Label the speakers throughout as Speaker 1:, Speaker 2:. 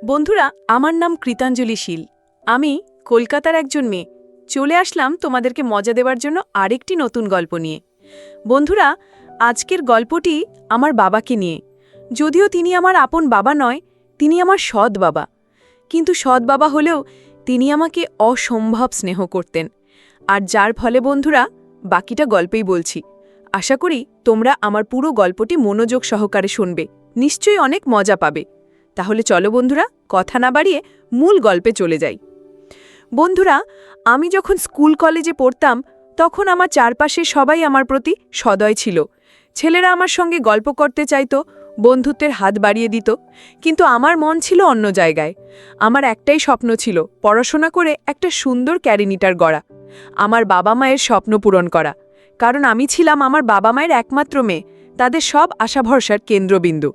Speaker 1: বন্ধুরা, আমার নাম কৃতাঞ্জলি শীল। আমি কলকাতার একজন মেয়ে। চলে আসলাম তোমাদেরকে মজা দেওয়ার জন্য আরেকটি নতুন গল্প নিয়ে। বন্ধুরা, আজকের গল্পটি আমার বাবাকে নিয়ে। যদিও তিনি আমার আপন বাবা নয়, তিনি আমার সৎ বাবা। কিন্তু সৎ বাবা হলেও তিনি আমাকে অসম্ভব স্নেহ করতেন। আর যার ফলে বন্ধুরা, বাকিটা গল্পেই বলছি। আশা করি তোমরা আমার পুরো গল্পটি মনোযোগ সহকারে শুনবে। নিশ্চয়ই অনেক মজা পাবে। তাহলে চলো বন্ধুরা, কথা না বাড়িয়ে মূল গল্পে চলে যাই। বন্ধুরা, আমি যখন স্কুল কলেজে পড়তাম তখন আমার চারপাশে সবাই আমার প্রতি সদয় ছিল। ছেলেরা আমার সঙ্গে গল্প করতে চাইতো, বন্ধুত্বের হাত বাড়িয়ে দিত। কিন্তু আমার মন ছিল অন্য জায়গায়। আমার একটাই স্বপ্ন ছিল, পড়াশোনা করে একটা সুন্দর ক্যারিনিটার গড়া, আমার বাবা মায়ের স্বপ্ন পূরণ করা। কারণ আমি ছিলাম আমার বাবা মায়ের একমাত্র মেয়ে, তাদের সব আশা ভরসার কেন্দ্রবিন্দু।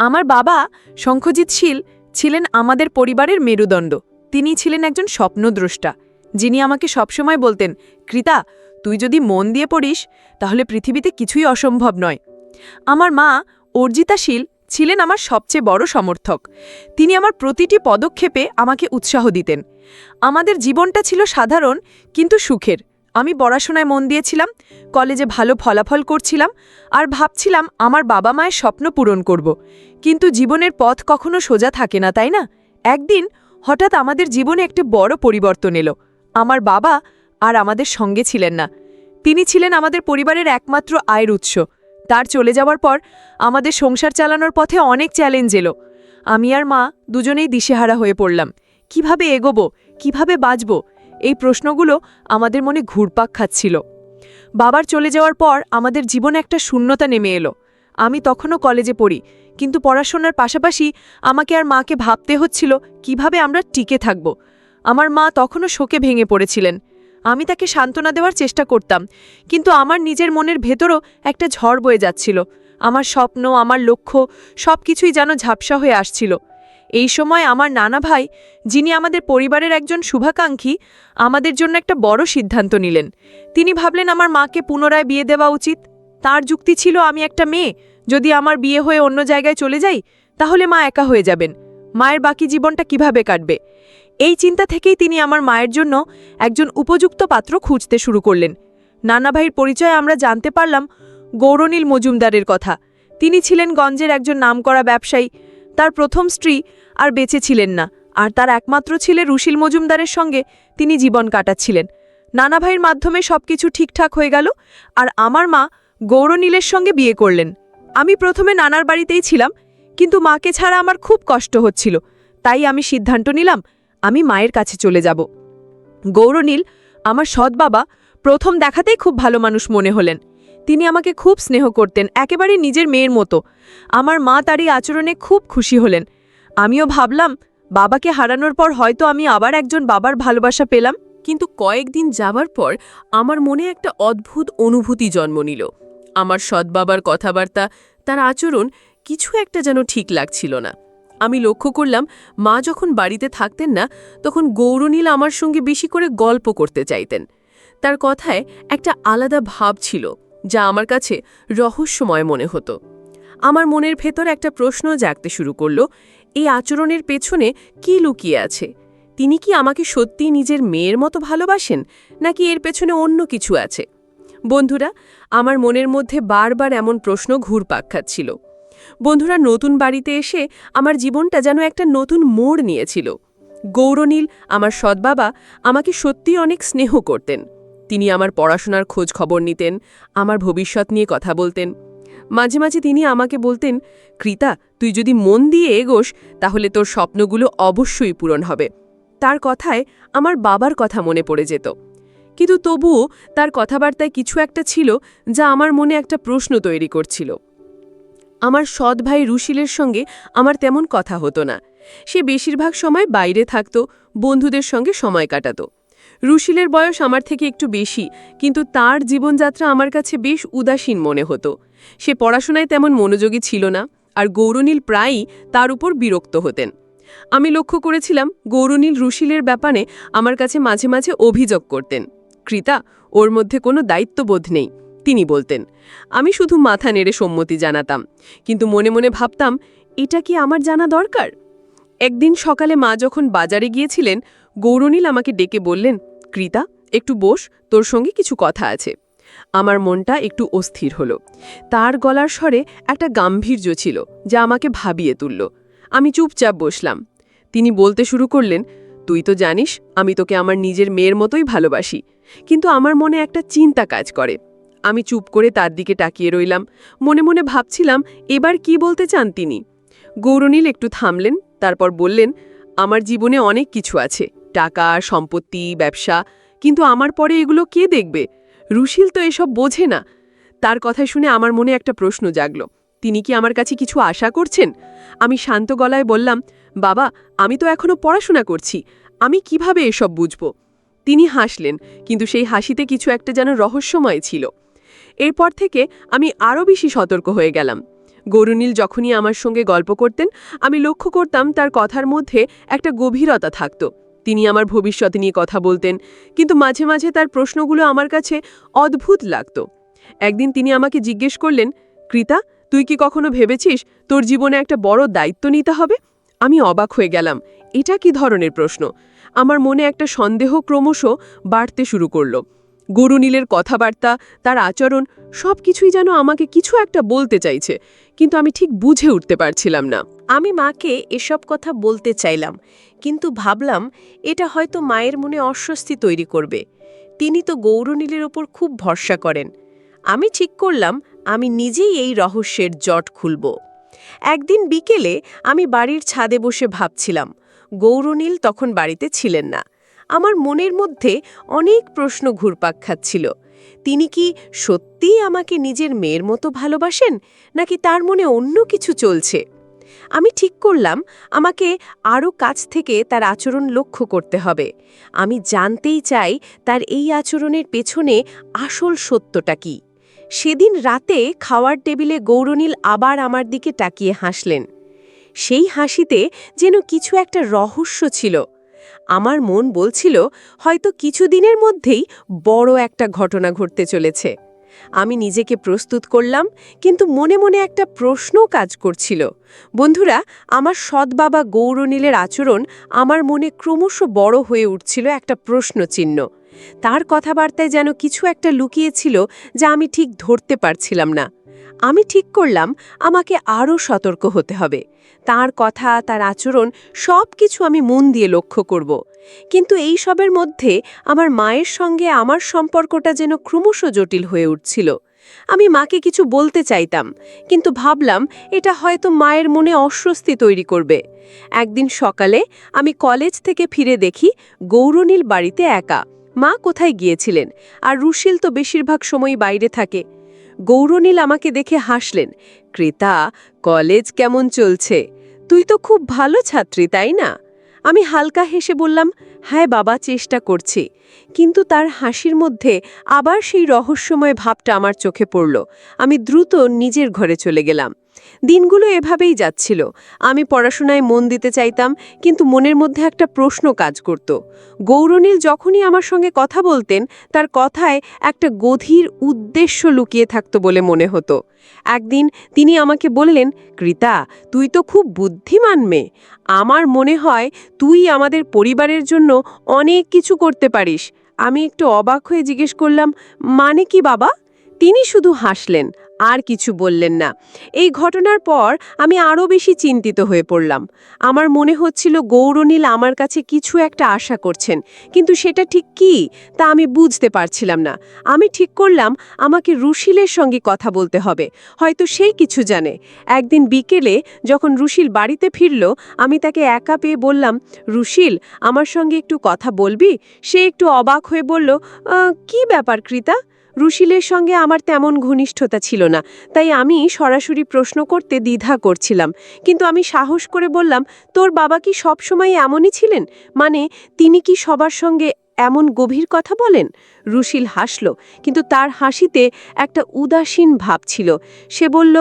Speaker 1: আমার বাবা শঙ্খজিৎ শীল ছিলেন আমাদের পরিবারের মেরুদণ্ড। তিনি ছিলেন একজন স্বপ্নদ্রষ্টা, যিনি আমাকে সবসময় বলতেন, কৃতা, তুই যদি মন দিয়ে পড়িস তাহলে পৃথিবীতে কিছুই অসম্ভব নয়। আমার মা অর্জিতা শীল ছিলেন আমার সবচেয়ে বড় সমর্থক। তিনি আমার প্রতিটি পদক্ষেপে আমাকে উৎসাহ দিতেন। আমাদের জীবনটা ছিল সাধারণ কিন্তু সুখের। আমি পড়াশোনায় মন দিয়েছিলাম, কলেজে ভালো ফলাফল করছিলাম, আর ভাবছিলাম আমার বাবা মায়ের স্বপ্ন পূরণ করব। কিন্তু জীবনের পথ কখনো সোজা থাকে না, তাই না? একদিন হঠাৎ আমাদের জীবনে একটা বড় পরিবর্তন এলো। আমার বাবা আর আমাদের সঙ্গে ছিলেন না। তিনি ছিলেন আমাদের পরিবারের একমাত্র আয়ের উৎস। তার চলে যাওয়ার পর আমাদের সংসার চালানোর পথে অনেক চ্যালেঞ্জ এলো। আমি আর মা দুজনেই দিশেহারা হয়ে পড়লাম। কিভাবে এগোবো, কিভাবে বাঁচব, এই প্রশ্নগুলো আমাদের মনে ঘুরপাক খাচ্ছিল। বাবার চলে যাওয়ার পর আমাদের জীবনে একটা শূন্যতা নেমে এলো। আমি তখনও কলেজে পড়ি, কিন্তু পড়াশোনার পাশাপাশি আমাকে আর মাকে ভাবতে হচ্ছিল কিভাবে আমরা টিকে থাকব। আমার মা তখনও শোকে ভেঙে পড়েছিলেন। আমি তাকে সান্ত্বনা দেওয়ার চেষ্টা করতাম, কিন্তু আমার নিজের মনের ভেতরও একটা ঝড় বয়ে যাচ্ছিল। আমার স্বপ্ন, আমার লক্ষ্য সবকিছুই যেন ঝাপসা হয়ে আসছিল। এই সময় আমার নানা ভাই, যিনি আমাদের পরিবারের একজন শুভাকাঙ্ক্ষী, আমাদের জন্য একটা বড় সিদ্ধান্ত নিলেন। তিনি ভাবলেন আমার মাকে পুনরায় বিয়ে দেওয়া উচিত। তার যুক্তি ছিল, আমি একটা মেয়ে, যদি আমার বিয়ে হয়ে অন্য জায়গায় চলে যাই তাহলে মা একা হয়ে যাবেন। মায়ের বাকি জীবনটা কিভাবে কাটবে? এই চিন্তা থেকেই তিনি আমার মায়ের জন্য একজন উপযুক্ত পাত্র খুঁজতে শুরু করলেন। নানা ভাইয়ের পরিচয়ে আমরা জানতে পারলাম গৌরনীল মজুমদারের কথা। তিনি ছিলেন গঞ্জের একজন নামকরা ব্যবসায়ী। তার প্রথম স্ত্রী আর বেঁচে ছিলেন না, আর তার একমাত্র ছেলে রুশিল মজুমদারের সঙ্গে তিনি জীবন কাটাচ্ছিলেন। নানা ভাইয়ের মাধ্যমে সবকিছু ঠিকঠাক হয়ে গেল, আর আমার মা গৌরনীলের সঙ্গে বিয়ে করলেন। আমি প্রথমে নানার বাড়িতেই ছিলাম, কিন্তু মাকে ছাড়া আমার খুব কষ্ট হচ্ছিল। তাই আমি সিদ্ধান্ত নিলাম আমি মায়ের কাছে চলে যাব। গৌরনীল, আমার সৎ বাবা, প্রথম দেখাতেই খুব ভালো মানুষ মনে হলেন। তিনি আমাকে খুব স্নেহ করতেন, একেবারে নিজের মেয়ের মতো। আমার মা তারই আচরণে খুব খুশি হলেন। আমিও ভাবলাম বাবাকে হারানোর পর হয়তো আমি আবার একজন বাবার ভালোবাসা পেলাম।
Speaker 2: কিন্তু কয়েকদিন যাবার পর আমার মনে একটা অদ্ভুত অনুভূতি জন্ম নিল। আমার সৎবাবার কথাবার্তা, তার আচরণ, কিছু একটা যেন ঠিক লাগছিল না। আমি লক্ষ্য করলাম মা যখন বাড়িতে থাকতেন না তখন গৌরনীল আমার সঙ্গে বেশি করে গল্প করতে চাইতেন। তার কথায় একটা আলাদা ভাব ছিল যা আমার কাছে রহস্যময় মনে হতো। আমার মনের ভেতর একটা প্রশ্ন জাগতে শুরু করলো, এই আচরণের পেছনে কি লুকিয়ে আছে? তিনি কি আমাকে সত্যিই নিজের মেয়ের মতো ভালোবাসেন, নাকি এর পেছনে অন্য কিছু আছে? বন্ধুরা, আমার মনের মধ্যে বারবার এমন প্রশ্ন ঘুরপাক খাচ্ছিল। বন্ধুরা, নতুন বাড়িতে এসে আমার জীবনটা যেন একটা নতুন মোড় নিয়েছিল। গৌরনীল, আমার সৎবাবা, আমাকে সত্যিই অনেক স্নেহ করতেন। তিনি আমার পড়াশোনার খোঁজ খবর নিতেন, আমার ভবিষ্যৎ নিয়ে কথা বলতেন। মাঝে মাঝে তিনি আমাকে বলতেন, কৃতা, তুই যদি মন দিয়ে এগোস তাহলে তোর স্বপ্নগুলো অবশ্যই পূরণ হবে। তার কথায় আমার বাবার কথা মনে পড়ে যেত। কিন্তু তবুও তার কথাবার্তায় কিছু একটা ছিল যা আমার মনে একটা প্রশ্ন তৈরি করছিল। আমার সৎ ভাই রুশিলের সঙ্গে আমার তেমন কথা হতো না। সে বেশিরভাগ সময় বাইরে থাকত, বন্ধুদের সঙ্গে সময় কাটাত। রুশিলের বয়স আমার থেকে একটু বেশি, কিন্তু তার জীবনযাত্রা আমার কাছে বেশ উদাসীন মনে হতো। সে পড়াশোনায় তেমন মনোযোগী ছিল না, আর গৌরনীল প্রায়ই তার উপর বিরক্ত হতেন। আমি লক্ষ্য করেছিলাম গৌরনীল রুশিলের ব্যাপারে আমার কাছে মাঝে মাঝে অভিযোগ করতেন, কৃতা, ওর মধ্যে কোনো দায়িত্ববোধ নেই, তিনি বলতেন। আমি শুধু মাথা নেড়ে সম্মতি জানাতাম, কিন্তু মনে মনে ভাবতাম, এটা কি আমার জানা দরকার? একদিন সকালে মা যখন বাজারে গিয়েছিলেন, গৌরনীল আমাকে ডেকে বললেন, কৃতা, একটু বস, তোর সঙ্গে কিছু কথা আছে। আমার মনটা একটু অস্থির হলো। তার গলার স্বরে একটা গাম্ভীর্য ছিল, যা আমাকে ভাবিয়ে তুলল। আমি চুপচাপ বসলাম। তিনি বলতে শুরু করলেন, তুই তো জানিস আমি তোকে আমার নিজের মেয়ের মতোই ভালোবাসি, কিন্তু আমার মনে একটা চিন্তা কাজ করে। আমি চুপ করে তার দিকে তাকিয়ে রইলাম। মনে মনে ভাবছিলাম এবার কি বলতে চান তিনি। গৌরনীল একটু থামলেন, তারপর বললেন, আমার জীবনে অনেক কিছু আছে, টাকা, সম্পত্তি, ব্যবসা, কিন্তু আমার পরে এগুলো কে দেখবে? রুশিল তো এসব বোঝে না। তার কথা শুনে আমার মনে একটা প্রশ্ন জাগল, তিনি কি আমার কাছে কিছু আশা করছেন? আমি শান্ত গলায় বললাম, বাবা, আমি তো এখনো পড়াশোনা করছি, আমি কিভাবে এসব বুঝব? তিনি হাসলেন, কিন্তু সেই হাসিতে কিছু একটা যেন রহস্যময় ছিল। এরপর থেকে আমি আরও বেশি সতর্ক হয়ে গেলাম। গৌরনীল যখনই আমার সঙ্গে গল্প করতেন, আমি লক্ষ্য করতাম তার কথার মধ্যে একটা গভীরতা থাকত। তিনি আমার ভবিষ্যৎ নিয়ে কথা বলতেন, কিন্তু মাঝে মাঝে তার প্রশ্নগুলো আমার কাছে অদ্ভুত লাগত। একদিন তিনি আমাকে জিজ্ঞেস করলেন, কৃতা, তুই কি কখনো ভেবেছিস তোর জীবনে একটা বড় দায়িত্ব নিতে হবে? আমি অবাক হয়ে গেলাম। এটা কি ধরনের প্রশ্ন? আমার মনে একটা সন্দেহ ক্রমশ বাড়তে শুরু করল। গৌরনীলের কথাবার্তা, তার আচরণ, সব কিছুই যেন আমাকে কিছু একটা বলতে চাইছে, কিন্তু আমি ঠিক বুঝে উঠতে পারছিলাম না।
Speaker 1: আমি মাকে এসব কথা বলতে চাইলাম, কিন্তু ভাবলাম এটা হয়তো মায়ের মনে অস্বস্তি তৈরি করবে। তিনি তো গৌরনীলের ওপর খুব ভরসা করেন। আমি ঠিক করলাম আমি নিজেই এই রহস্যের জট খুলব। একদিন বিকেলে আমি বাড়ির ছাদে বসে ভাবছিলাম। গৌরনীল তখন বাড়িতে ছিলেন না। আমার মনের মধ্যে অনেক প্রশ্ন ঘুরপাক খাচ্ছিল। তিনি কি সত্যিই আমাকে নিজের মেয়ের মতো ভালোবাসেন, নাকি তার মনে অন্য কিছু চলছে? আমি ঠিক করলাম আমাকে আরও কাছ থেকে তার আচরণ লক্ষ্য করতে হবে। আমি জানতেই চাই তার এই আচরণের পেছনে আসল সত্যটা কি। সেদিন রাতে খাওয়ার টেবিলে গৌরনীল আবার আমার দিকে তাকিয়ে হাসলেন। সেই হাসিতে যেন কিছু একটা রহস্য ছিল। আমার মন বলছিল হয়তো কিছুদিনের মধ্যেই বড় একটা ঘটনা ঘটতে চলেছে। আমি নিজেকে প্রস্তুত করলাম, কিন্তু মনে মনে একটা প্রশ্নও কাজ করছিল। বন্ধুরা, আমার সৎ বাবা গৌরনীলের আচরণ আমার মনে ক্রমশ বড় হয়ে উঠছিল একটা প্রশ্নচিহ্ন। তার কথাবার্তায় যেন কিছু একটা লুকিয়েছিল, যা আমি ঠিক ধরতে পারছিলাম না। আমি ঠিক করলাম আমাকে আরও সতর্ক হতে হবে। তার কথা, তার আচরণ, সব কিছু আমি মন দিয়ে লক্ষ্য করব। কিন্তু এই সবের মধ্যে আমার মায়ের সঙ্গে আমার সম্পর্কটা যেন ক্রমশ জটিল হয়ে উঠছিল। আমি মাকে কিছু বলতে চাইতাম, কিন্তু ভাবলাম এটা হয়তো মায়ের মনে অস্বস্তি তৈরি করবে। একদিন সকালে আমি কলেজ থেকে ফিরে দেখি গৌরনীল বাড়িতে একা। মা কোথায় গিয়েছিলেন, আর রুশিল তো বেশিরভাগ সময় বাইরে থাকে। গৌরনীল আমাকে দেখে হাসলেন। কৃতা, কলেজ কেমন চলছে? তুই তো খুব ভালো ছাত্রী, তাই না? আমি হালকা হেসে বললাম, হ্যাঁ বাবা, চেষ্টা করছি। কিন্তু তার হাসির মধ্যে আবার সেই রহস্যময় ভাবটা আমার চোখে পড়ল। আমি দ্রুত নিজের ঘরে চলে গেলাম। দিনগুলো এভাবেই যাচ্ছিল। আমি পড়াশোনায় মন দিতে চাইতাম, কিন্তু মনের মধ্যে একটা প্রশ্ন কাজ করত। গৌরনীল যখনই আমার সঙ্গে কথা বলতেন, তার কথায় একটা গভীর উদ্দেশ্য লুকিয়ে থাকত বলে মনে হতো। একদিন তিনি আমাকে বললেন, কৃতা, তুই তো খুব বুদ্ধিমান মেয়ে। আমার মনে হয় তুই আমাদের পরিবারের জন্য অনেক কিছু করতে পারিস। আমি একটু অবাক হয়ে জিজ্ঞেস করলাম, মানে কি বাবা? তিনি শুধু হাসলেন, আর কিছু বললেন না। এই ঘটনার পর আমি আরও বেশি চিন্তিত হয়ে পড়লাম। আমার মনে হচ্ছিল গৌরনীল আমার কাছে কিছু একটা আশা করছেন, কিন্তু সেটা ঠিক কী তা আমি বুঝতে পারছিলাম না। আমি ঠিক করলাম আমাকে রুশিলের সঙ্গে কথা বলতে হবে, হয়তো সেই কিছু জানে। একদিন বিকেলে যখন রুশিল বাড়িতে ফিরল, আমি তাকে একা পেয়ে বললাম, রুশিল, আমার সঙ্গে একটু কথা বলবি? সে একটু অবাক হয়ে বলল, কি ব্যাপার কৃতা? রুশিলের সঙ্গে আমার তেমন ঘনিষ্ঠতা ছিল না, তাই আমি সরাসরি প্রশ্ন করতে দ্বিধা করছিলাম। কিন্তু আমি সাহস করে বললাম, তোর বাবা কি সবসময় এমনই ছিলেন? মানে তিনি কি সবার সঙ্গে এমন গভীর কথা বলেন? রুশিল হাসল, কিন্তু তার হাসিতে একটা উদাসীন ভাব ছিল। সে বলল,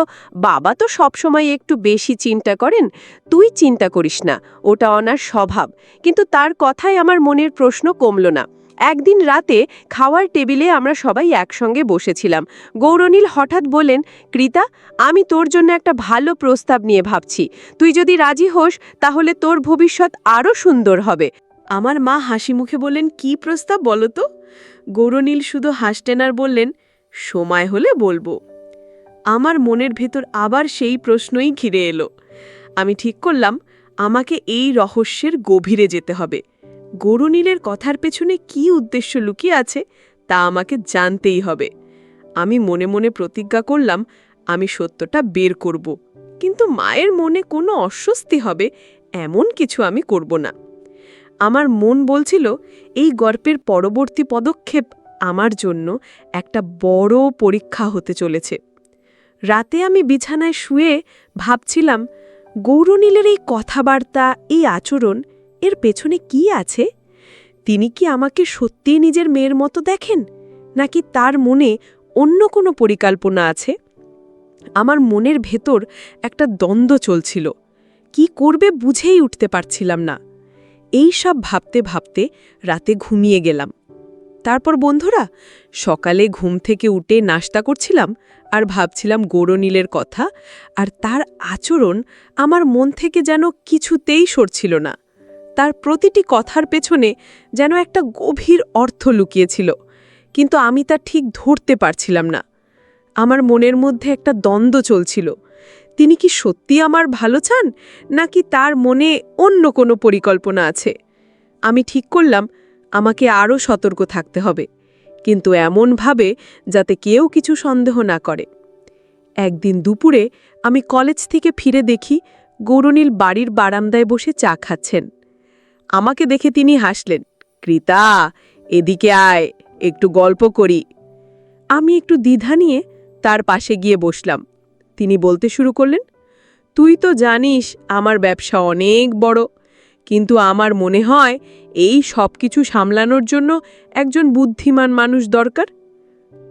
Speaker 1: বাবা তো সবসময় একটু বেশি চিন্তা করেন, তুই চিন্তা করিস না, ওটা ওনার স্বভাব। কিন্তু তার কথায় আমার মনের প্রশ্ন কমল না।
Speaker 2: একদিন রাতে খাওয়ার টেবিলে আমরা সবাই একসঙ্গে বসেছিলাম। গৌরনীল হঠাৎ বললেন, কৃতা, আমি তোর জন্য একটা ভালো প্রস্তাব নিয়ে ভাবছি। তুই যদি রাজি হোস তাহলে তোর ভবিষ্যৎ আরও সুন্দর হবে।
Speaker 1: আমার মা হাসি মুখে বললেন, কি প্রস্তাব বলো তো? গৌরনীল শুধু হাসতেন আর বললেন, সময় হলে বলবো। আমার মনের ভেতর আবার সেই প্রশ্নই ঘিরে এলো। আমি ঠিক করলাম আমাকে এই রহস্যের গভীরে যেতে হবে। গৌরনীলের কথার পেছনে কি উদ্দেশ্য লুকিয়ে আছে তা আমাকে জানতেই হবে। আমি মনে মনে প্রতিজ্ঞা করলাম আমি সত্যটা বের করব, কিন্তু মায়ের মনে কোনো অস্বস্তি হবে এমন কিছু আমি করব না। আমার মন বলছিল এই গল্পের পরবর্তী পদক্ষেপ আমার জন্য একটা বড় পরীক্ষা হতে চলেছে। রাতে আমি বিছানায় শুয়ে ভাবছিলাম, গৌরনীলের এই কথাবার্তা, এই আচরণ, এর পেছনে কি আছে? তিনি কি আমাকে সত্যিই নিজের মেয়ের মতো দেখেন, নাকি তার মনে অন্য কোনো পরিকল্পনা আছে? আমার মনের ভেতর একটা দ্বন্দ্ব চলছিল, কি করবে বুঝেই উঠতে পারছিলাম না। এই সব ভাবতে ভাবতে রাতে ঘুমিয়ে গেলাম। তারপর বন্ধুরা, সকালে ঘুম থেকে উঠে নাস্তা করছিলাম আর ভাবছিলাম গৌরনীলের কথা, আর তার আচরণ আমার মন থেকে যেন কিছুতেই সরছিল না। তার প্রতিটি কথার পেছনে যেন একটা গভীর অর্থ লুকিয়েছিল, কিন্তু আমি তা ঠিক ধরতে পারছিলাম না। আমার মনের মধ্যে একটা দ্বন্দ্ব চলছিল, তিনি কি সত্যি আমার ভালো চান, নাকি তার মনে অন্য কোনো পরিকল্পনা আছে? আমি ঠিক করলাম আমাকে আরও সতর্ক থাকতে হবে, কিন্তু এমনভাবে যাতে কেউ কিছু সন্দেহ না করে। একদিন দুপুরে আমি কলেজ থেকে ফিরে দেখি গৌরনীল বাড়ির বারান্দায় বসে চা খাচ্ছেন। আমাকে দেখে তিনি হাসলেন, কৃতা, এদিকে আয়, একটু গল্প করি। আমি একটু দ্বিধা নিয়ে তার পাশে গিয়ে বসলাম। তিনি বলতে শুরু করলেন, তুই তো জানিস আমার ব্যবসা অনেক বড়, কিন্তু আমার মনে হয় এই সব কিছু সামলানোর জন্য একজন বুদ্ধিমান মানুষ দরকার।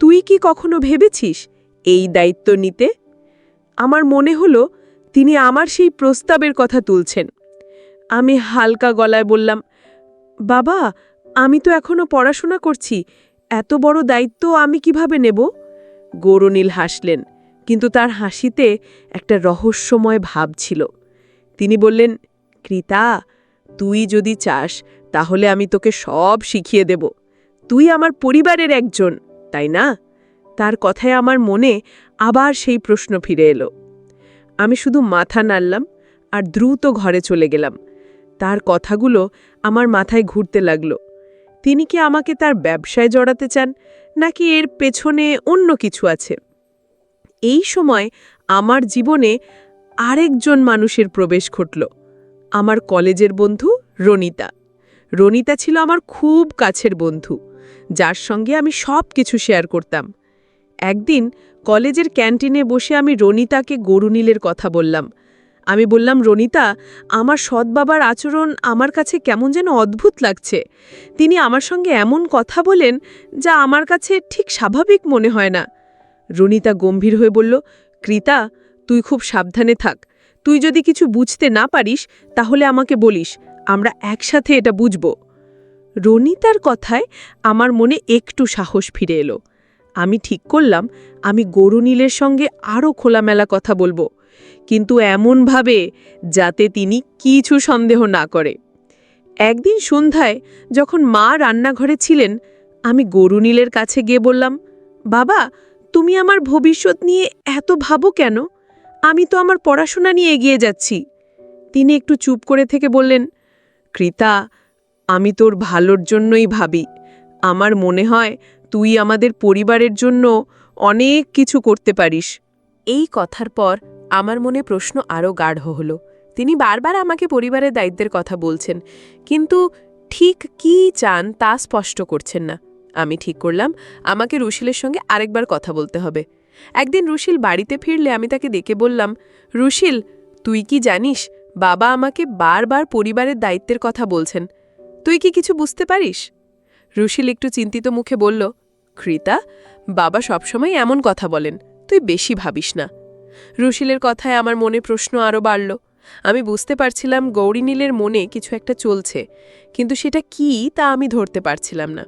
Speaker 1: তুই কি কখনো ভেবেছিস এই দায়িত্ব নিতে? আমার মনে হলো তিনি আমার সেই প্রস্তাবের কথা তুলছেন। আমি হালকা গলায় বললাম, বাবা, আমি তো এখনো পড়াশোনা করছি, এত বড় দায়িত্ব আমি কিভাবে নেব? গৌরনীল হাসলেন, কিন্তু তার হাসিতে একটা রহস্যময় ভাব ছিল। তিনি বললেন, কৃতা, তুই যদি চাস তাহলে আমি তোকে সব শিখিয়ে দেব। তুই আমার পরিবারের একজন, তাই না? তার কথায় আমার মনে আবার সেই প্রশ্ন ফিরে এলো। আমি শুধু মাথা নাড়লাম আর দ্রুত ঘরে চলে গেলাম। তার কথাগুলো আমার মাথায় ঘুরতে লাগলো। তিনি কি আমাকে তার ব্যবসায় জড়াতে চান, নাকি এর পেছনে অন্য কিছু আছে? এই সময় আমার জীবনে আরেকজন মানুষের প্রবেশ ঘটল, আমার কলেজের বন্ধু রনিতা। রনিতা ছিল আমার খুব কাছের বন্ধু, যার সঙ্গে আমি সব কিছু শেয়ার করতাম। একদিন কলেজের ক্যান্টিনে বসে আমি রনিতাকে গৌরনীলের কথা বললাম। আমি বললাম, রনিতা, আমার সৎ বাবার আচরণ আমার কাছে কেমন যেন অদ্ভুত লাগছে। তিনি আমার সঙ্গে এমন কথা বলেন যা আমার কাছে ঠিক স্বাভাবিক মনে হয় না। রনিতা গম্ভীর হয়ে বলল, কৃতা, তুই খুব সাবধানে থাক। তুই যদি কিছু বুঝতে না পারিস তাহলে আমাকে বলিস, আমরা একসাথে এটা বুঝব। রনিতার কথায় আমার মনে একটু সাহস ফিরে এলো। আমি ঠিক করলাম আমি গৌরনীলের সঙ্গে আরও খোলামেলা কথা বলবো, কিন্তু এমনভাবে যাতে তিনি কিছু সন্দেহ না করে। একদিন সন্ধ্যায় যখন মা রান্নাঘরে ছিলেন, আমি গৌরনীলের কাছে গিয়ে বললাম, বাবা, তুমি আমার ভবিষ্যৎ নিয়ে এত ভাবো কেন? আমি তো আমার পড়াশোনা নিয়ে এগিয়ে যাচ্ছি। তিনি একটু চুপ করে থেকে বললেন, কৃতা, আমি তোর ভালোর জন্যই ভাবি। আমার মনে হয় তুই আমাদের পরিবারের জন্য অনেক কিছু করতে পারিস। এই কথার পর আমার মনে প্রশ্ন আরও গাঢ় হলো। তিনি বারবার আমাকে পরিবারের দায়িত্বের কথা বলছেন, কিন্তু ঠিক কী চান তা স্পষ্ট করছেন না। আমি ঠিক করলাম আমাকে রুশিলের সঙ্গে আরেকবার কথা বলতে হবে। একদিন রুশিল বাড়িতে ফিরলে আমি তাকে ডেকে বললাম, রুশিল, তুই কি জানিস বাবা আমাকে বারবার পরিবারের দায়িত্বের কথা বলছেন। তুই কি কিছু বুঝতে পারিস? রুশিল একটু চিন্তিত মুখে বলল, কৃতা, বাবা সবসময় এমন কথা বলেন, তুই বেশি ভাবিস না। রুশিলের কথায় আমার মনে প্রশ্ন আরও বাড়ল। আমি বুঝতে পারছিলাম গৌরনীলের মনে কিছু একটা চলছে, কিন্তু সেটা কি তা আমি ধরতে পারছিলাম না।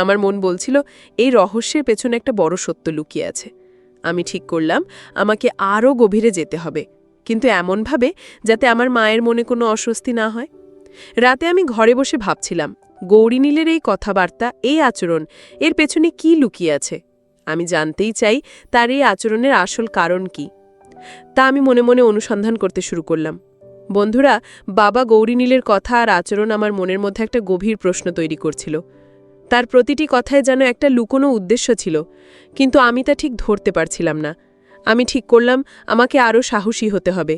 Speaker 2: আমার মন বলছিল এই রহস্যের পেছনে একটা বড় সত্য লুকিয়ে আছে। আমি ঠিক করলাম আমাকে আরও গভীরে যেতে হবে, কিন্তু এমনভাবে যাতে আমার মায়ের মনে কোনো অস্বস্তি না হয়। রাতে আমি ঘরে বসে ভাবছিলাম গৌরীনীলের এই কথাবার্তা, এই আচরণ, এর পেছনে কি লুকিয়ে আছে। আমি জানতেই চাই তার এই আচরণের আসল কারণ কি। তা আমি মনে মনে অনুসন্ধান করতে শুরু করলাম। বন্ধুরা, বাবা গৌরীনীলের কথা আর আচরণ আমার মনের মধ্যে একটা গভীর প্রশ্ন তৈরি করছিল। তার প্রতিটি কথায় যেন একটা লুকোনো উদ্দেশ্য ছিল, কিন্তু আমি তা ঠিক ধরতে পারছিলাম না। আমি ঠিক করলাম আমাকে আরও সাহসী হতে হবে।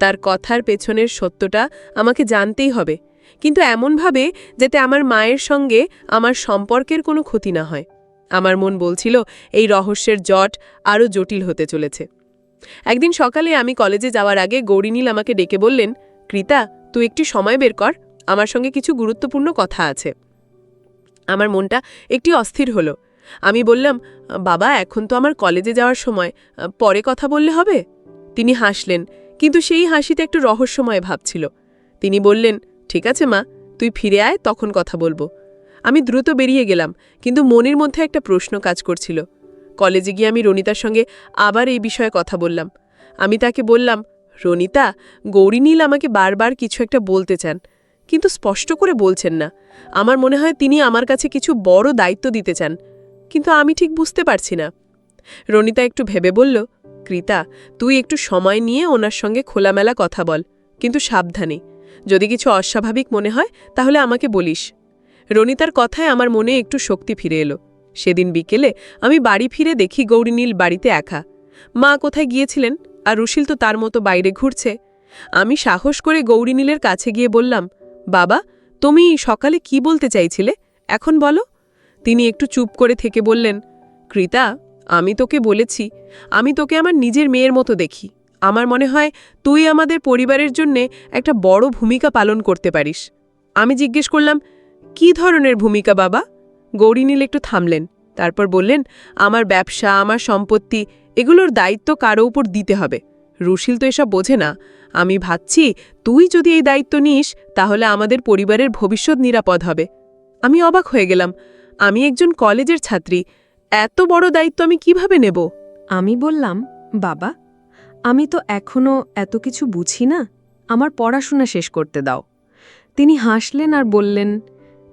Speaker 2: তার কথার পেছনের সত্যটা আমাকে জানতেই হবে, কিন্তু এমনভাবে যাতে আমার মায়ের সঙ্গে আমার সম্পর্কের কোনো ক্ষতি না হয়। আমার মন বলছিল এই রহস্যের জট আরও জটিল হতে চলেছে। একদিন সকালে আমি কলেজে যাওয়ার আগে গৌরীনীল আমাকে ডেকে বললেন, কৃতা, তুই একটু সময় বের কর, আমার সঙ্গে কিছু গুরুত্বপূর্ণ কথা আছে। আমার মনটা একটি অস্থির হলো। আমি বললাম, বাবা, এখন তো আমার কলেজে যাওয়ার সময়, পরে কথা বললে হবে? তিনি হাসলেন, কিন্তু সেই হাসিতে একটু রহস্যময় ভাব ছিল। তিনি বললেন, ঠিক আছে মা, তুই ফিরে আয়, তখন কথা বলবো। আমি দ্রুত বেরিয়ে গেলাম, কিন্তু মনের মধ্যে একটা প্রশ্ন কাজ করছিল। কলেজে গিয়ে আমি রনিতার সঙ্গে আবার এই বিষয়ে কথা বললাম। আমি তাকে বললাম, রনিতা, গৌরীনীল আমাকে বারবার কিছু একটা বলতে চান, কিন্তু স্পষ্ট করে বলছেন না। আমার মনে হয় তিনি আমার কাছে কিছু বড় দায়িত্ব দিতে চান, কিন্তু আমি ঠিক বুঝতে পারছি না। রনিতা একটু ভেবে বলল, কৃতা, তুই একটু সময় নিয়ে ওনার সঙ্গে খোলামেলা কথা বল, কিন্তু সাবধানে। যদি কিছু অস্বাভাবিক মনে হয় তাহলে আমাকে বলিস। রনিতার কথায় আমার মনে একটু শক্তি ফিরে এলো। সেদিন বিকেলে আমি বাড়ি ফিরে দেখি গৌরীনীল বাড়িতে একা। মা কোথায় গিয়েছিলেন, আর রুশিল তো তার মতো বাইরে ঘুরছে। আমি সাহস করে গৌরীনীলের কাছে গিয়ে বললাম, বাবা, তুমি সকালে কি বলতে চাইছিলে, এখন বলো। তিনি একটু চুপ করে থেকে বললেন, কৃতা, আমি তোকে বলেছি আমি তোকে আমার নিজের মেয়ের মতো দেখি। আমার মনে হয় তুই আমাদের পরিবারের জন্যে একটা বড় ভূমিকা পালন করতে পারিস। আমি জিজ্ঞেস করলাম, কি ধরনের ভূমিকা বাবা? গৌরীনীল একটু থামলেন, তারপর বললেন, আমার ব্যবসা, আমার সম্পত্তি, এগুলোর দায়িত্ব কারো উপর দিতে হবে। রুশিল তো এসব বোঝে না। আমি ভাবছি তুই যদি এই দায়িত্ব নিস তাহলে আমাদের পরিবারের ভবিষ্যৎ নিরাপদ হবে। আমি অবাক হয়ে গেলাম। আমি একজন কলেজের ছাত্রী, এত বড় দায়িত্ব আমি কিভাবে নেব?
Speaker 1: আমি বললাম, বাবা, আমি তো এখনো এত কিছু বুঝি না, আমার পড়াশোনা শেষ করতে দাও। তিনি হাসলেন আর বললেন,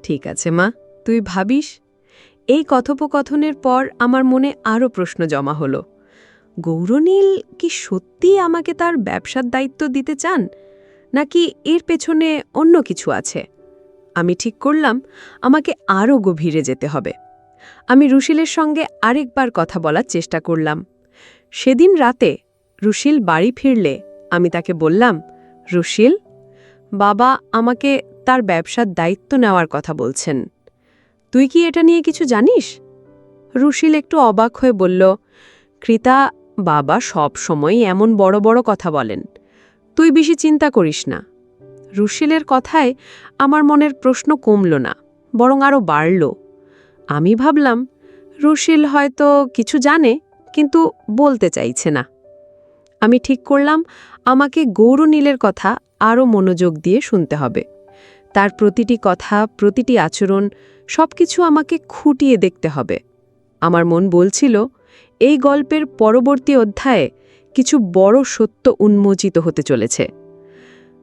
Speaker 1: ঠিক আছে মা, তুই ভাবিস। এই কথোপকথনের পর আমার মনে আরও প্রশ্ন জমা হলো। গৌরনীল কি সত্যিই আমাকে তার ব্যবসার দায়িত্ব দিতে চান, নাকি এর পেছনে অন্য কিছু আছে? আমি ঠিক করলাম আমাকে আরও গভীরে যেতে হবে। আমি রুশিলের সঙ্গে আরেকবার কথা বলার চেষ্টা করলাম। সেদিন রাতে রুশিল বাড়ি ফিরলে আমি তাকে বললাম, রুশিল, বাবা আমাকে তার ব্যবসার দায়িত্ব নেওয়ার কথা বলছেন। তুই কি এটা নিয়ে কিছু জানিস? রুশিল একটু অবাক হয়ে বলল, কৃতা, বাবা সব সময় এমন বড় বড় কথা বলেন, তুই বেশি চিন্তা করিস না। রুশিলের কথায় আমার মনের প্রশ্ন কমল না, বরং আরও বাড়ল। আমি ভাবলাম রুশিল হয়তো কিছু জানে, কিন্তু বলতে চাইছে না। আমি ঠিক করলাম আমাকে গৌরনীলের কথা আরও মনোযোগ দিয়ে শুনতে হবে। তার প্রতিটি কথা, প্রতিটি আচরণ, সবকিছু আমাকে খুঁটিয়ে দেখতে হবে। আমার মন বলছিল এই গল্পের পরবর্তী অধ্যায়ে কিছু বড় সত্য উন্মোচিত হতে চলেছে।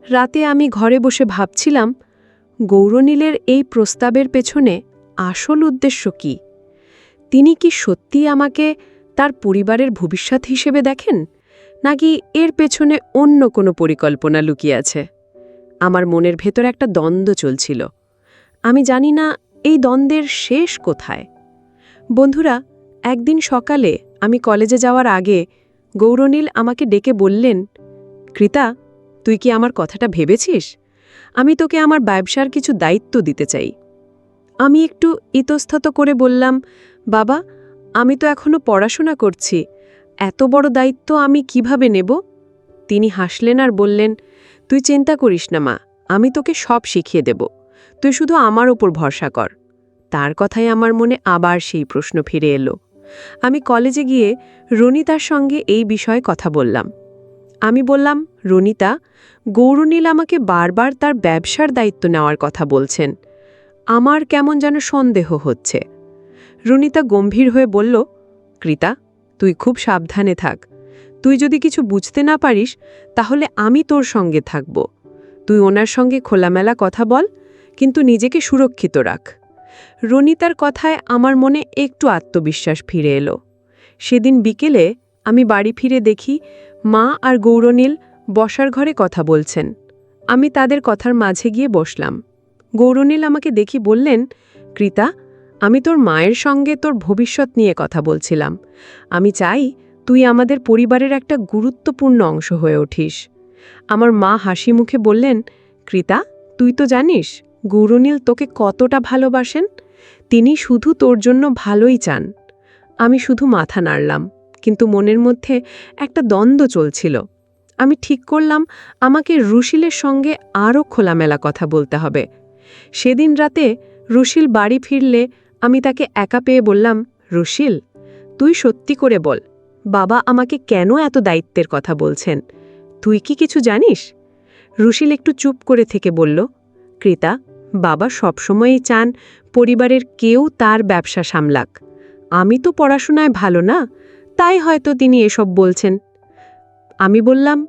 Speaker 1: রাতে আমি ঘরে বসে ভাবছিলাম, গৌরনীলের এই প্রস্তাবের পেছনে আসল উদ্দেশ্য কি? তিনি কি সত্যিই আমাকে তার পরিবারের ভবিষ্যৎ হিসেবে দেখেন, নাকি এর পেছনে অন্য কোনো পরিকল্পনা লুকিয়ে আছে? আমার মনের ভেতর একটা দ্বন্দ্ব চলছিল। আমি জানি না এই দ্বন্দ্বের শেষ কোথায়। বন্ধুরা, একদিন সকালে আমি কলেজে যাওয়ার আগে গৌরনীল আমাকে ডেকে বললেন, কৃতা, তুই কি আমার কথাটা ভেবেছিস? আমি তোকে আমার ব্যবসার কিছু দায়িত্ব দিতে চাই। আমি একটু ইতস্তত করে বললাম, বাবা, আমি তো এখনো পড়াশোনা করছি, এত বড় দায়িত্ব আমি কিভাবে নেব? তিনি হাসলেন আর বললেন, তুই চিন্তা করিস না মা, আমি তোকে সব শিখিয়ে দেব, তুই শুধু আমার উপর ভরসা কর। তার কথায় আমার মনে আবার সেই প্রশ্ন ফিরে এলো। আমি কলেজে গিয়ে রনিতার সঙ্গে এই বিষয়ে কথা বললাম। আমি বললাম, রনিতা, গৌরনীল আমাকে বারবার তার ব্যবসার দায়িত্ব নেওয়ার কথা বলছেন। আমার কেমন যেন সন্দেহ হচ্ছে। রুনিতা গম্ভীর হয়ে বলল, কৃতা, তুই খুব সাবধানে থাক। তুই যদি কিছু বুঝতে না পারিস তাহলে আমি তোর সঙ্গে থাকব। তুই ওনার সঙ্গে খোলামেলা কথা বল, কিন্তু নিজেকে সুরক্ষিত রাখ। রনিতার কথায় আমার মনে একটু আত্মবিশ্বাস ফিরে এলো। সেদিন বিকেলে আমি বাড়ি ফিরে দেখি মা আর গৌরনীল বসার ঘরে কথা বলছেন। আমি তাদের কথার মাঝে গিয়ে বসলাম। গৌরনীল আমাকে দেখি বললেন, কৃতা, আমি তোর মায়ের সঙ্গে তোর ভবিষ্যৎ নিয়ে কথা বলছিলাম। আমি চাই তুই আমাদের পরিবারের একটা গুরুত্বপূর্ণ অংশ হয়ে উঠিস। আমার মা হাসি মুখে বললেন, কৃতা, তুই তো জানিস গৌরনীল তোকে কতটা ভালোবাসেন। তিনি শুধু তোর জন্য ভালোই চান। আমি শুধু মাথা নাড়লাম, কিন্তু মনের মধ্যে একটা দ্বন্দ্ব চলছিল। আমি ঠিক করলাম আমাকে রুশিলের সঙ্গে আরও খোলামেলা কথা বলতে হবে। সেদিন রাতে রুশিল বাড়ি ফিরলে আমি তাকে একা পেয়ে বললাম, রুশিল, তুই সত্যি করে বল, বাবা আমাকে কেন এত দায়িত্বের কথা বলছেন? তুই কি কিছু জানিস? রুশিল একটু চুপ করে থেকে বলল, কৃতা, বাবা সবসময়ই চান পরিবারের কেউ তার ব্যবসা সামলাক। আমি তো পড়াশোনায় ভালো না, তাই হয়তো তিনি এসব বলছেন। আমি বললাম,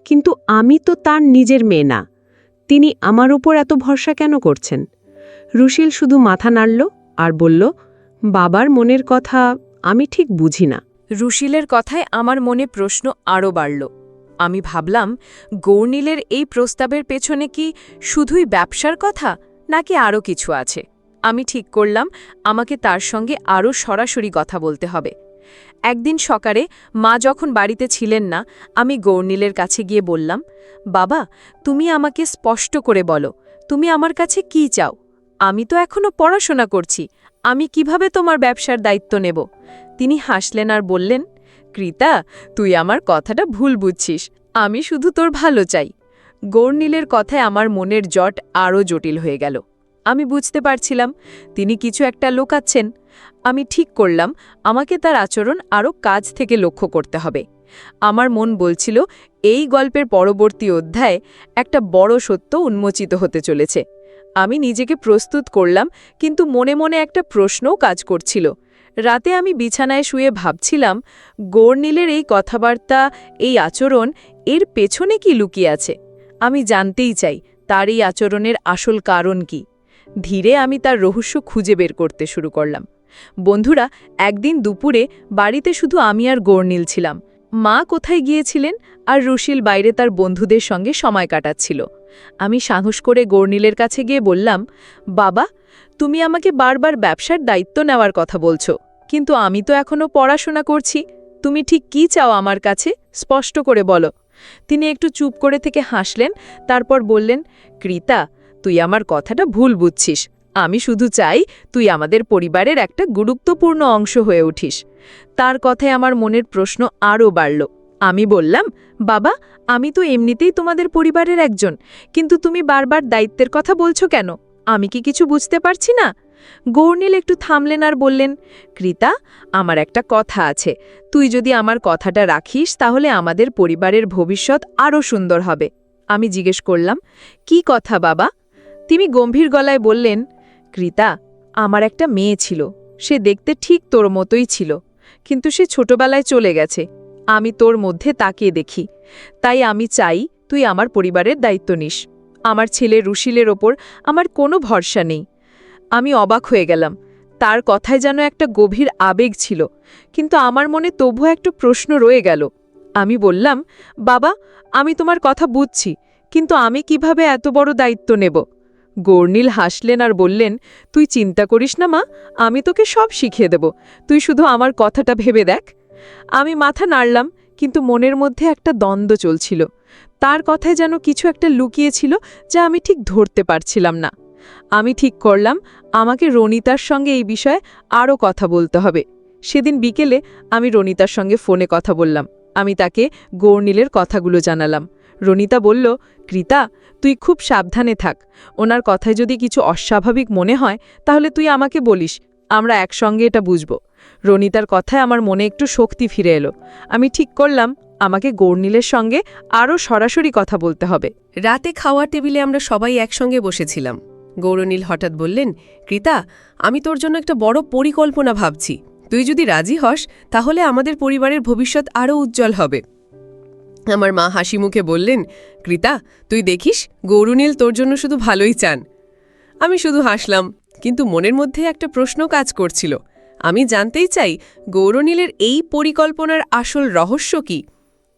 Speaker 1: কিন্তু আমি তো তার নিজের মেয়ে না। তিনি আমার উপর এত ভরসা কেন করছেন? রুশিল শুধু মাথা নাড়ল আর বলল, বাবার মনের কথা আমি ঠিক বুঝি না।
Speaker 2: রুশিলের কথায় আমার মনে প্রশ্ন আরও বাড়ল। আমি ভাবলাম, গৌরনীলের এই প্রস্তাবের পেছনে কি শুধুই ব্যবসার কথা, নাকি আরও কিছু আছে? আমি ঠিক করলাম আমাকে তার সঙ্গে আরও সরাসরি কথা বলতে হবে। একদিন সকালে মা যখন বাড়িতে ছিলেন না, আমি গৌরনীলের কাছে গিয়ে বললাম, বাবা, তুমি আমাকে স্পষ্ট করে বলো, তুমি আমার কাছে কি চাও? আমি তো এখনো পড়াশোনা করছি, আমি কিভাবে তোমার ব্যবসার দায়িত্ব নেব? তিনি হাসলেন আর বললেন, কৃতা, তুই আমার কথাটা ভুল বুঝছিস, আমি শুধু তোর ভালো চাই। গৌরনীলের কথায় আমার মনের জট আরও জটিল হয়ে গেল। আমি বুঝতে পারছিলাম তিনি কিছু একটা লুকাচ্ছেন। আমি ঠিক করলাম আমাকে তার আচরণ আরও কাছ থেকে লক্ষ্য করতে হবে। আমার মন বলছিল এই গল্পের পরবর্তী অধ্যায়ে একটা বড় সত্য উন্মোচিত হতে চলেছে। আমি নিজেকে প্রস্তুত করলাম, কিন্তু মনে মনে একটা প্রশ্নও কাজ করছিল। রাতে আমি বিছানায় শুয়ে ভাবছিলাম, গৌরনীলের এই কথাবার্তা, এই আচরণ, এর পেছনে কি লুকিয়ে আছে? আমি জানতেই চাই তার এই আচরণের আসল কারণ কি। ধীরে আমি তার রহস্য খুঁজে বের করতে শুরু করলাম। বন্ধুরা, একদিন দুপুরে বাড়িতে শুধু আমি আর গৌরনীল ছিলাম। মা কোথায় গিয়েছিলেন আর রুশিল বাইরে তার বন্ধুদের সঙ্গে সময় কাটাচ্ছিল। আমি সাহস করে গৌরনীলের কাছে গিয়ে বললাম, বাবা, তুমি আমাকে বারবার ব্যবসার দায়িত্ব নেওয়ার কথা বলছো, কিন্তু আমি তো এখনো পড়াশোনা করছি। তুমি ঠিক কি চাও আমার কাছে, স্পষ্ট করে বলো। তিনি একটু চুপ করে থেকে হাসলেন, তারপর বললেন, কৃতা, তুই আমার কথাটা ভুল বুঝছিস। আমি শুধু চাই তুই আমাদের পরিবারের একটা গুরুত্বপূর্ণ অংশ হয়ে উঠিস। তার কথায় আমার মনের প্রশ্ন আরও বাড়ল। আমি বললাম, বাবা, আমি তো এমনিতেই তোমাদের পরিবারের একজন, কিন্তু তুমি বারবার দায়িত্বের কথা বলছো কেন? আমি কি কিছু বুঝতে পারছি না? গৌরনীল একটু থামলেন আর বললেন, কৃতা, আমার একটা কথা আছে। তুই যদি আমার কথাটা রাখিস তাহলে আমাদের পরিবারের ভবিষ্যৎ আরও সুন্দর হবে। আমি জিজ্ঞেস করলাম, কি কথা বাবা? তিনি গম্ভীর গলায় বললেন, কৃতা, আমার একটা মেয়ে ছিল। সে দেখতে ঠিক তোর মতোই ছিল, কিন্তু সে ছোটবেলায় চলে গেছে। আমি তোর মধ্যে তাকে দেখি, তাই আমি চাই তুই আমার পরিবারের দায়িত্ব নিস। আমার ছেলে রুশিলের ওপর আমার কোনো ভরসা নেই। আমি অবাক হয়ে গেলাম। তার কথায় যেন একটা গভীর আবেগ ছিল, কিন্তু আমার মনে তবুও একটা প্রশ্ন রয়ে গেল। আমি বললাম, বাবা, আমি তোমার কথা বুঝছি, কিন্তু আমি কিভাবে এত বড় দায়িত্ব নেব? গৌরনীল হাসলেন আর বললেন, তুই চিন্তা করিস না মা, আমি তোকে সব শিখিয়ে দেব। তুই শুধু আমার কথাটা ভেবে দেখ। আমি মাথা নাড়লাম, কিন্তু মনের মধ্যে একটা দ্বন্দ্ব চলছিল। তার কথায় যেন কিছু একটা লুকিয়েছিল যা আমি ঠিক ধরতে পারছিলাম না। আমি ঠিক করলাম আমাকে রনিতার সঙ্গে এই বিষয়ে আরও কথা বলতে হবে। সেদিন বিকেলে আমি রনিতার সঙ্গে ফোনে কথা বললাম। আমি তাকে গৌরনীলের কথাগুলো জানালাম। রনিতা বলল, কৃতা, তুই খুব সাবধানে থাক। ওনার কথায় যদি কিছু অস্বাভাবিক মনে হয় তাহলে তুই আমাকে বলিস, আমরা একসঙ্গে এটা বুঝব। রনিতার কথায় আমার মনে একটু শক্তি ফিরে এলো। আমি ঠিক করলাম আমাকে গৌরনীলের সঙ্গে আরও সরাসরি কথা বলতে হবে। রাতে খাওয়ার টেবিলে আমরা সবাই একসঙ্গে বসেছিলাম। গৌরনীল হঠাৎ বললেন, কৃতা, আমি তোর জন্য একটা বড় পরিকল্পনা ভাবছি। তুই যদি রাজি হস তাহলে আমাদের পরিবারের ভবিষ্যৎ আরও উজ্জ্বল হবে। আমার মা হাসি মুখে বললেন, কৃতা, তুই দেখিস গৌরনীল তোর জন্য শুধু ভালোই চান। আমি শুধু হাসলাম, কিন্তু মনের মধ্যে একটা প্রশ্ন কাজ করছিল। আমি জানতেই চাই গৌরনীলের এই পরিকল্পনার আসল রহস্য কি।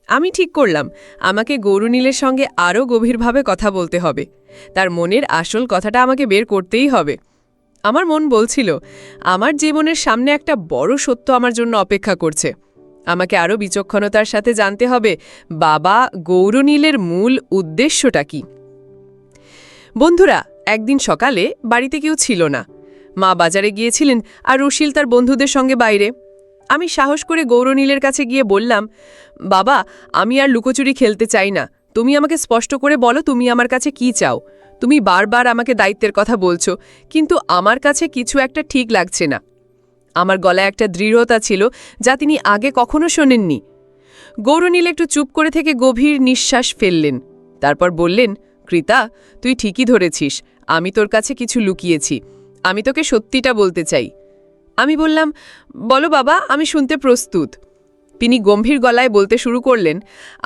Speaker 2: আমি ঠিক করলাম আমাকে গৌরনীলের সঙ্গে আরও গভীরভাবে কথা বলতে হবে। তার মনের আসল কথাটা আমাকে বের করতেই হবে। আমার মন বলছিল আমার জীবনের সামনে একটা বড় সত্য আমার জন্য অপেক্ষা করছে। আমাকে আরও বিচক্ষণতার সাথে জানতে হবে বাবা গৌরনীলের মূল উদ্দেশ্যটা কি। বন্ধুরা, একদিন সকালে বাড়িতে কেউ ছিল না। মা বাজারে গিয়েছিলেন আর রুশিল তার বন্ধুদের সঙ্গে বাইরে। আমি সাহস করে গৌরনীলের কাছে গিয়ে বললাম, বাবা, আমি আর লুকোচুরি খেলতে চাই না। তুমি আমাকে স্পষ্ট করে বলো তুমি আমার কাছে কি চাও। তুমি বারবার আমাকে দায়িত্বের কথা বলছো, কিন্তু আমার কাছে কিছু একটা ঠিক লাগছে না। আমার গলায় একটা দৃঢ়তা ছিল যা তিনি আগে কখনো শোনেননি। গৌরনীল একটু চুপ করে থেকে গভীর নিঃশ্বাস ফেললেন। তারপর বললেন, কৃতা, তুই ঠিকই ধরেছিস, আমি তোর কাছে কিছু লুকিয়েছি। আমি তোকে সত্যিটা বলতে চাই। আমি বললাম, বলো বাবা, আমি শুনতে প্রস্তুত। তিনি গম্ভীর গলায় বলতে শুরু করলেন,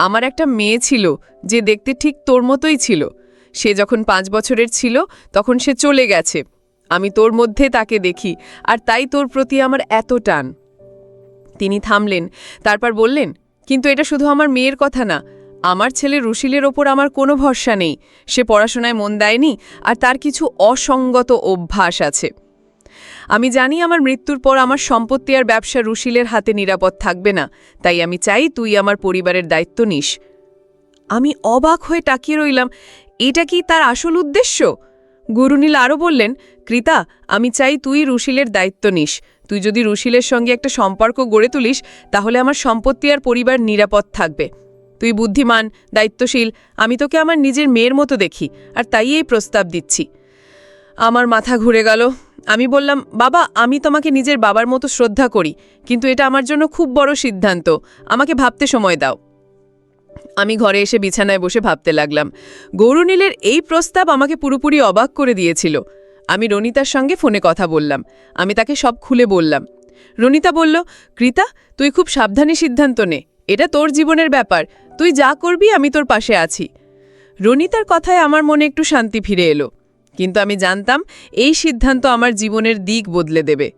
Speaker 2: আমার একটা মেয়ে ছিল যে দেখতে ঠিক তোর মতোই ছিল। সে যখন 5 বছরের ছিল তখন সে চলে গেছে। আমি তোর মধ্যে তাকে দেখি, আর তাই তোর প্রতি আমার এত টান। তিনি থামলেন, তারপর বললেন, কিন্তু এটা শুধু আমার মেয়ের কথা না। আমার ছেলে রুশিলের ওপর আমার কোনো ভরসা নেই। সে পড়াশোনায় মন দেয়নি, আর তার কিছু অসঙ্গত অভ্যাস আছে। আমি জানি আমার মৃত্যুর পর আমার সম্পত্তি আর ব্যবসা রুশিলের হাতে নিরাপদ থাকবে না। তাই আমি চাই তুই আমার পরিবারের দায়িত্ব নিস। আমি অবাক হয়ে তাকিয়ে রইলাম, এটা কি তার আসল উদ্দেশ্য? গৌরনীল আরও বললেন, কৃতা, আমি চাই তুই রুশিলের দায়িত্ব নিস। তুই যদি রুশিলের সঙ্গে একটা সম্পর্ক গড়ে তুলিস তাহলে আমার সম্পত্তি আর পরিবার নিরাপদ থাকবে। তুই বুদ্ধিমান, দায়িত্বশীল, আমি তোকে আমার নিজের মেয়ের মতো দেখি, আর তাই এই প্রস্তাব দিচ্ছি। আমার মাথা ঘুরে গেল। আমি বললাম, বাবা, আমি তোমাকে নিজের বাবার মতো শ্রদ্ধা করি, কিন্তু এটা আমার জন্য খুব বড় সিদ্ধান্ত। আমাকে ভাবতে সময় দাও। আমি ঘরে এসে বিছানায় বসে ভাবতে লাগলাম। গৌরনীলের এই প্রস্তাব আমাকে পুরোপুরি অবাক করে দিয়েছিল। আমি রনিতার সঙ্গে ফোনে কথা বললাম। আমি তাকে সব খুলে বললাম। রনিতা বলল, কৃতা, তুই খুব সাবধানী সিদ্ধান্ত নে। এটা তোর জীবনের ব্যাপার। তুই যা করবি আমি তোর পাশে আছি। রনিতার কথায় আমার মনে একটু শান্তি ফিরে এলো, কিন্তু আমি জানতাম এই সিদ্ধান্ত আমার জীবনের দিক বদলে দেবে।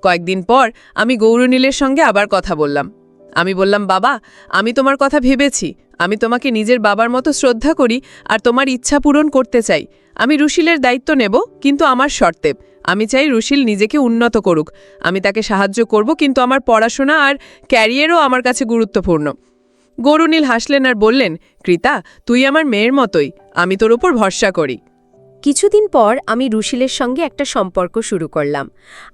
Speaker 2: কয়েকদিন পর আমি গৌরনীলের সঙ্গে আবার কথা বললাম। আমি বললাম, বাবা, আমি তোমার কথা ভেবেছি। আমি তোমাকে নিজের বাবার মতো শ্রদ্ধা করি আর তোমার ইচ্ছা পূরণ করতে চাই। আমি রুশিলের দায়িত্ব নেব, কিন্তু আমার শর্তে। আমি চাই রুশিল নিজেকে উন্নত করুক। আমি তাকে সাহায্য করব, কিন্তু আমার পড়াশোনা আর ক্যারিয়ারও আমার কাছে গুরুত্বপূর্ণ। গৌরনীল হাসলেন আর বললেন, কৃতা, তুই আমার মেয়ের মতোই। আমি তোর উপর ভরসা করি।
Speaker 3: কিছুদিন পর আমি রুশিলের সঙ্গে একটা সম্পর্ক শুরু করলাম।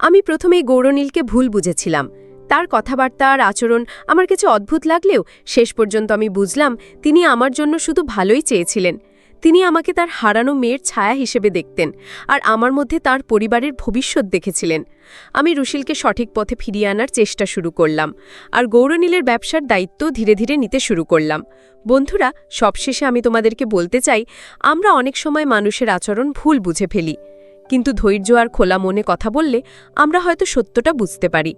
Speaker 3: আমি প্রথমেই গৌরনীলকে ভুল বুঝেছিলাম। তার কথাবার্তা আর আচরণ আমার কাছে অদ্ভুত লাগলেও শেষ পর্যন্ত আমি বুঝলাম তিনি আমার জন্য শুধু ভালোই চেয়েছিলেন। তিনি আমাকে তার হারানো মেয়ের ছায়া হিসেবে দেখতেন, আর আমার মধ্যে তার পরিবারের ভবিষ্যৎ দেখেছিলেন। আমি রুশিলকে সঠিক পথে ফিরিয়ে আনার চেষ্টা শুরু করলাম, আর গৌরনীলের ব্যবসার দায়িত্ব ধীরে ধীরে নিতে শুরু করলাম। বন্ধুরা, সবশেষে আমি তোমাদেরকে বলতে চাই, আমরা অনেক সময় মানুষের আচরণ ভুল বুঝে ফেলি, কিন্তু ধৈর্য আর খোলা মনে কথা বললে আমরা হয়তো সত্যটা বুঝতে পারি।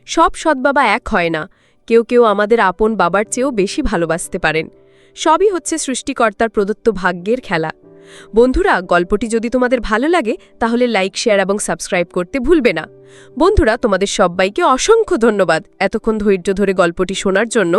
Speaker 3: সব সৎবাবা এক হয় না। কেউ কেউ আমাদের আপন বাবার চেয়েও বেশি ভালোবাসতে পারেন। সবই হচ্ছে সৃষ্টিকর্তার প্রদত্ত ভাগ্যের খেলা। বন্ধুরা, গল্পটি যদি তোমাদের ভালো লাগে তাহলে লাইক, শেয়ার এবং সাবস্ক্রাইব করতে ভুলবে না। বন্ধুরা, তোমাদের সবাইকে অসংখ্য ধন্যবাদ এতক্ষণ ধৈর্য ধরে গল্পটি শোনার জন্য।